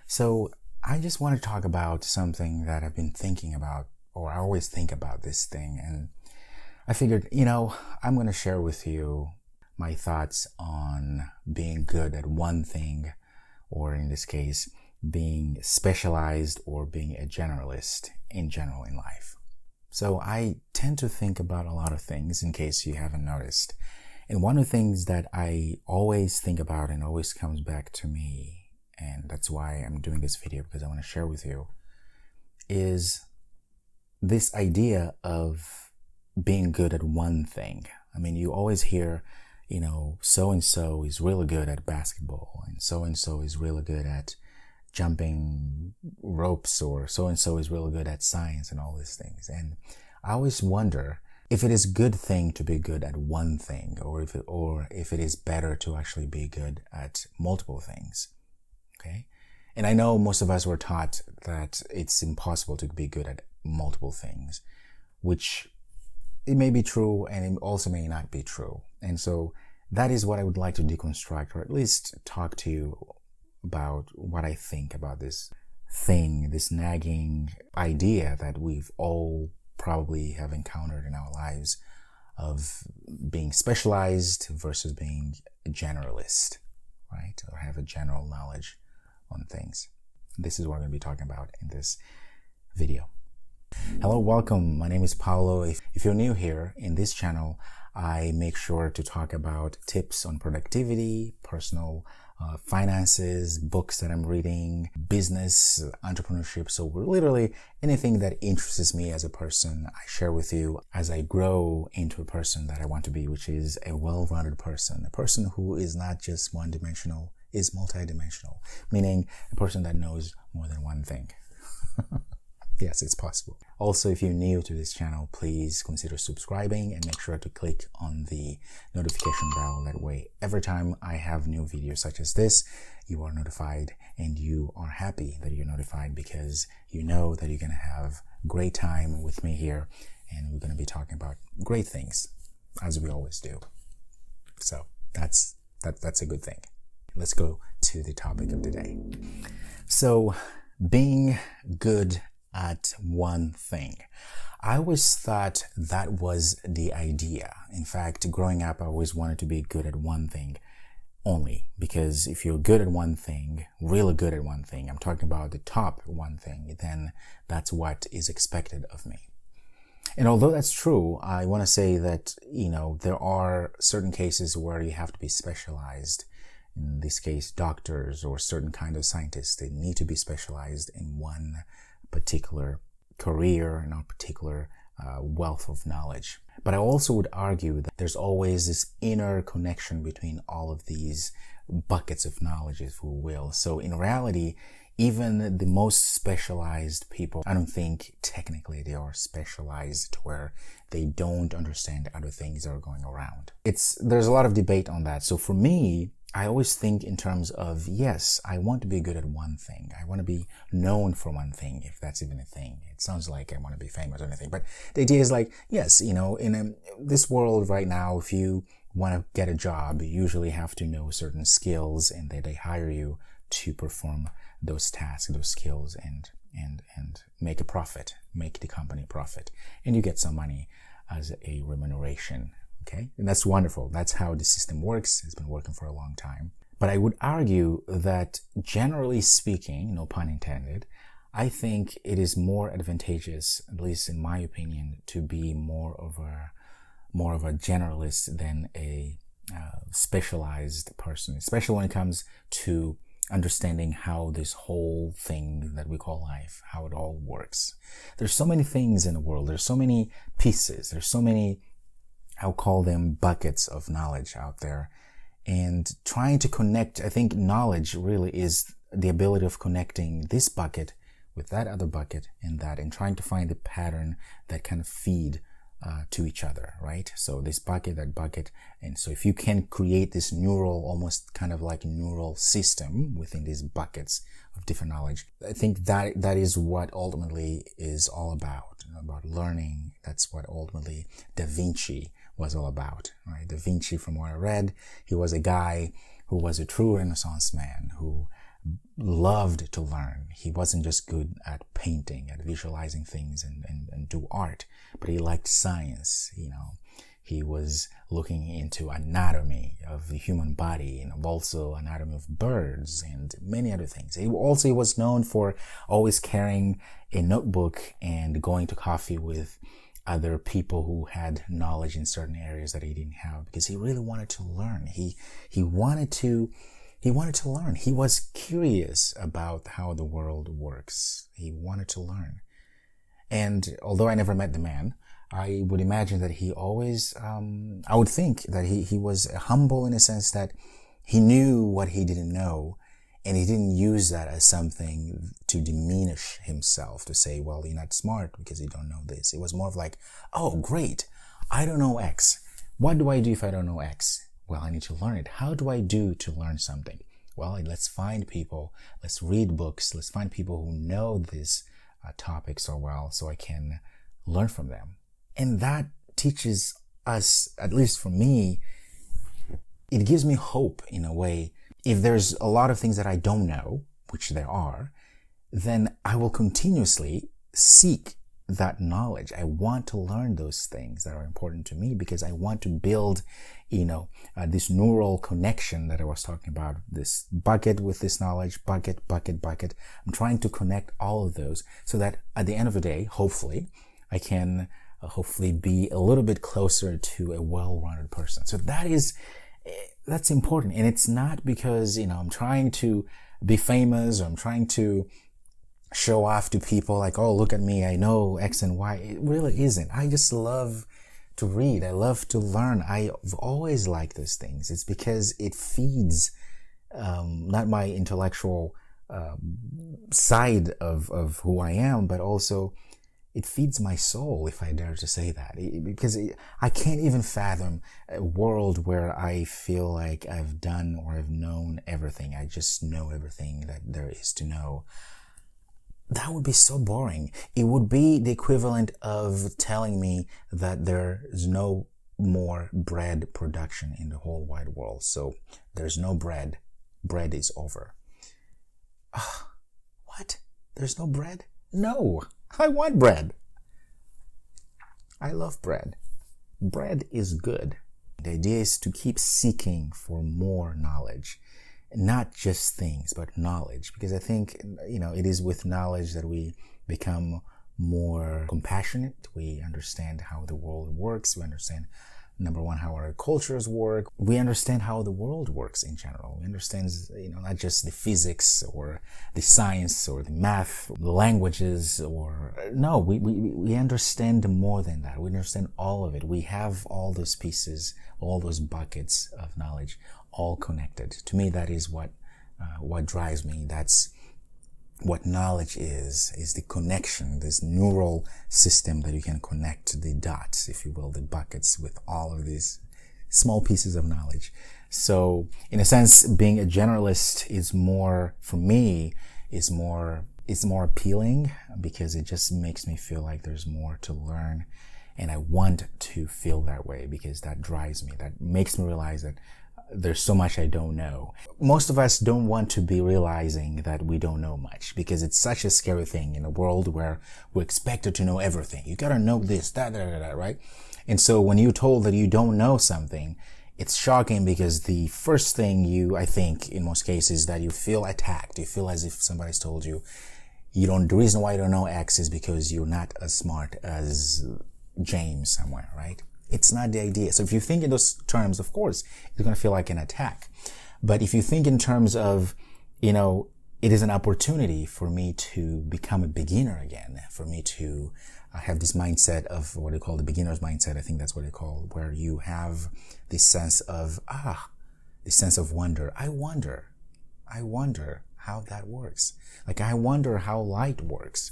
So I just want to talk about something that I've been thinking about, or I always think about this thing. And I figured, I'm going to share with you my thoughts on being good at one thing, or in this case, being specialized or being a generalist in general in life. So I tend to think about a lot of things, in case you haven't noticed. And one of the things that I always think about and always comes back to me, and that's why I'm doing this video, because I want to share with you, is this idea of being good at one thing. I mean, you always hear, so-and-so is really good at basketball, and so-and-so is really good at jumping ropes, or so-and-so is really good at science and all these things. And I always wonder if it is a good thing to be good at one thing, or if it is better to actually be good at multiple things. Okay? And I know most of us were taught that it's impossible to be good at multiple things, which it may be true and it also may not be true. And so that is what I would like to deconstruct, or at least talk to you about what I think about this thing, this nagging idea that we've all probably have encountered in our lives of being specialized versus being a generalist, right? Or have a general knowledge on things. This is what I'm going to be talking about in this video. Hello, welcome. My name is Paulo. If you're new here in this channel, I make sure to talk about tips on productivity, personal finances, books that I'm reading, business, entrepreneurship. So literally anything that interests me as a person, I share with you as I grow into a person that I want to be, which is a well-rounded person, a person who is not just one-dimensional, is multidimensional, meaning a person that knows more than one thing. Yes, it's possible. Also, if you're new to this channel, please consider subscribing and make sure to click on the notification bell. That way, every time I have new videos such as this, you are notified, and you are happy that you're notified because you know that you're going to have a great time with me here, and we're going to be talking about great things, as we always do. So that's a good thing. Let's go to the topic of the day. So, being good at one thing. I always thought that was the idea. In fact, growing up, I always wanted to be good at one thing only, because if you're good at one thing, really good at one thing, I'm talking about the top one thing, then that's what is expected of me. And although that's true, I want to say that, there are certain cases where you have to be specialized. In this case, doctors or certain kind of scientists, they need to be specialized in one particular career and a particular wealth of knowledge. But I also would argue that there's always this inner connection between all of these buckets of knowledge, if we will. So in reality, even the most specialized people, I don't think technically they are specialized where they don't understand other things that are going around. There's a lot of debate on that. So for me, I always think in terms of, yes, I want to be good at one thing. I want to be known for one thing, if that's even a thing. It sounds like I want to be famous or anything. But the idea is like, yes, in this world right now, if you want to get a job, you usually have to know certain skills, and they hire you to perform those tasks, those skills, and make a profit, make the company profit. And you get some money as a remuneration. Okay, and that's wonderful. That's how the system works. It's been working for a long time. But I would argue that generally speaking, no pun intended, I think it is more advantageous, at least in my opinion, to be more of a generalist than a specialized person, especially when it comes to understanding how this whole thing that we call life, how it all works. There's so many things in the world. There's so many pieces. There's so many, I'll call them buckets of knowledge out there. And trying to connect, I think knowledge really is the ability of connecting this bucket with that other bucket and trying to find the pattern that kind of feed to each other, right? So this bucket, that bucket. And so if you can create this almost kind of like neural system within these buckets of different knowledge, I think that is what ultimately is all about learning. That's what ultimately Da Vinci was all about, right? Da Vinci, from what I read, he was a guy who was a true Renaissance man who loved to learn. He wasn't just good at painting, at visualizing things and do art, but he liked science. He was looking into anatomy of the human body and also anatomy of birds and many other things. He was known for always carrying a notebook and going to coffee with other people who had knowledge in certain areas that he didn't have, because he really wanted to learn. He wanted to learn. He was curious about how the world works. He wanted to learn. And although I never met the man, I would imagine that he always, I would think that he was humble in a sense that he knew what he didn't know, and he didn't use that as something to diminish himself, to say, well, you're not smart because you don't know this. It was more of like, oh, great, I don't know X. What do I do if I don't know X? Well, I need to learn it. How do I do to learn something? Well, let's find people, let's read books, let's find people who know this topic so well so I can learn from them. And that teaches us, at least for me, it gives me hope in a way. If there's a lot of things that I don't know, which there are, then I will continuously seek that knowledge. I want to learn those things that are important to me because I want to build, this neural connection that I was talking about, this bucket with this knowledge, bucket. I'm trying to connect all of those so that at the end of the day, hopefully, I can hopefully be a little bit closer to a well-rounded person. So that's important. And it's not because, I'm trying to be famous or I'm trying to show off to people like, oh, look at me, I know X and Y. It really isn't. I just love to read. I love to learn. I've always liked those things. It's because it feeds, not my intellectual, side of who I am, but also it feeds my soul, if I dare to say that, because I can't even fathom a world where I feel like I've done or I've known everything. I just know everything that there is to know. That would be so boring. It would be the equivalent of telling me that there is no more bread production in the whole wide world. So there's no bread. Bread is over. What? There's no bread? No. I want bread. I love bread. Bread is good. The idea is to keep seeking for more knowledge, not just things, but knowledge, because I think, it is with knowledge that we become more compassionate. We understand how the world works. We understand, number one, how our cultures work. We understand how the world works in general. We understand, not just the physics or the science or the math, the languages, we understand more than that. We understand all of it. We have all those pieces, all those buckets of knowledge, all connected. To me, that is what drives me. That's what knowledge is the connection, this neural system that you can connect the dots, if you will, the buckets with all of these small pieces of knowledge. So in a sense, being a generalist is more, for me, it's more appealing because it just makes me feel like there's more to learn. And I want to feel that way because that drives me. That makes me realize that there's so much I don't know. Most of us don't want to be realizing that we don't know much because it's such a scary thing in a world where we're expected to know everything. You gotta know this, that, right? And so when you're told that you don't know something, it's shocking because the first thing I think in most cases, that you feel attacked. You feel as if somebody's told you, the reason why you don't know X is because you're not as smart as James somewhere, right? It's not the idea. So if you think in those terms, of course, it's going to feel like an attack. But if you think in terms of, it is an opportunity for me to become a beginner again, for me to have this mindset of what they call the beginner's mindset. I think that's what they call, where you have this sense of, this sense of wonder. I wonder how that works. Like, I wonder how light works.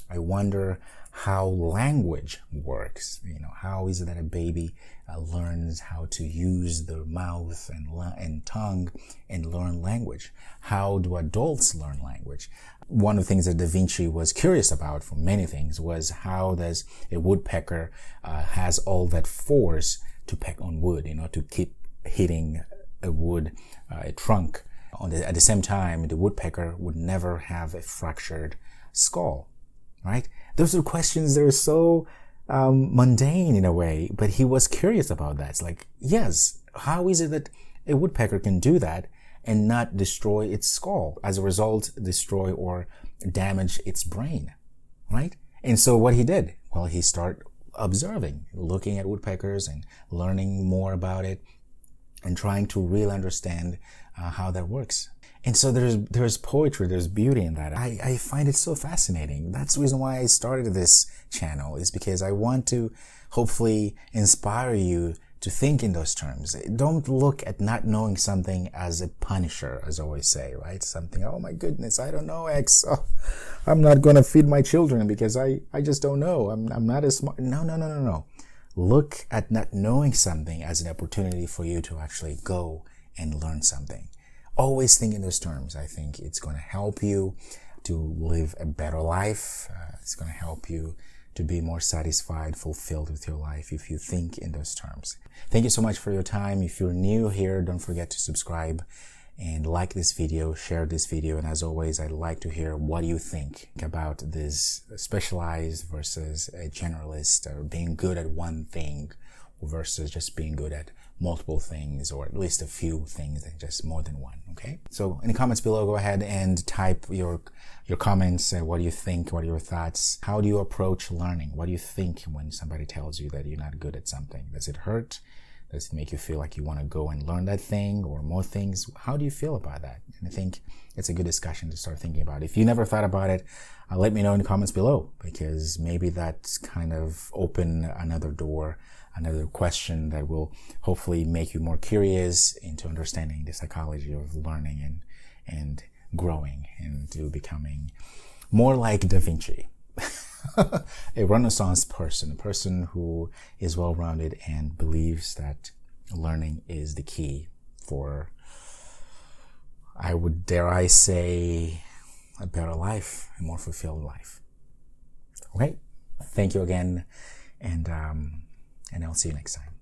I wonder how language works. How is it that a baby learns how to use their mouth and tongue and learn language? How do adults learn language? One of the things that Da Vinci was curious about, for many things, was how does a woodpecker has all that force to peck on wood, to keep hitting a wood, a trunk At the same time, the woodpecker would never have a fractured skull, right? Those are questions that are so mundane in a way, but he was curious about that. It's like, yes, how is it that a woodpecker can do that and not destroy its skull, as a result destroy or damage its brain, right? And so what he did, well, he started observing, looking at woodpeckers and learning more about it and trying to really understand how that works. And so there's poetry, there's beauty in that. I find it so fascinating. That's the reason why I started this channel, is because I want to hopefully inspire you to think in those terms. Don't look at not knowing something as a punisher, as I always say, right? Something, oh my goodness, I don't know X. Oh, I'm not going to feed my children because I just don't know. I'm not as smart. No. Look at not knowing something as an opportunity for you to actually go and learn something. Always think in those terms. I think it's going to help you to live a better life. It's going to help you to be more satisfied, fulfilled with your life if you think in those terms. Thank you so much for your time. If you're new here, don't forget to subscribe and like this video, share this video. And as always, I'd like to hear what you think about this specialized versus a generalist, or being good at one thing versus just being good at multiple things, or at least a few things and just more than one. Okay, so in the comments below, go ahead and type your comments. What do you think? What are your thoughts? How do you approach learning? What do you think when somebody tells you that you're not good at something? Does it hurt? Does it make you feel like you want to go and learn that thing or more things? How do you feel about that? And I think it's a good discussion to start thinking about. If you never thought about it, let me know in the comments below, because maybe that's kind of open another door, another question that will hopefully make you more curious into understanding the psychology of learning and growing into becoming more like Da Vinci. A Renaissance person, a person who is well-rounded and believes that learning is the key for, I would dare I say, a better life, a more fulfilled life. Okay, thank you again, and I'll see you next time.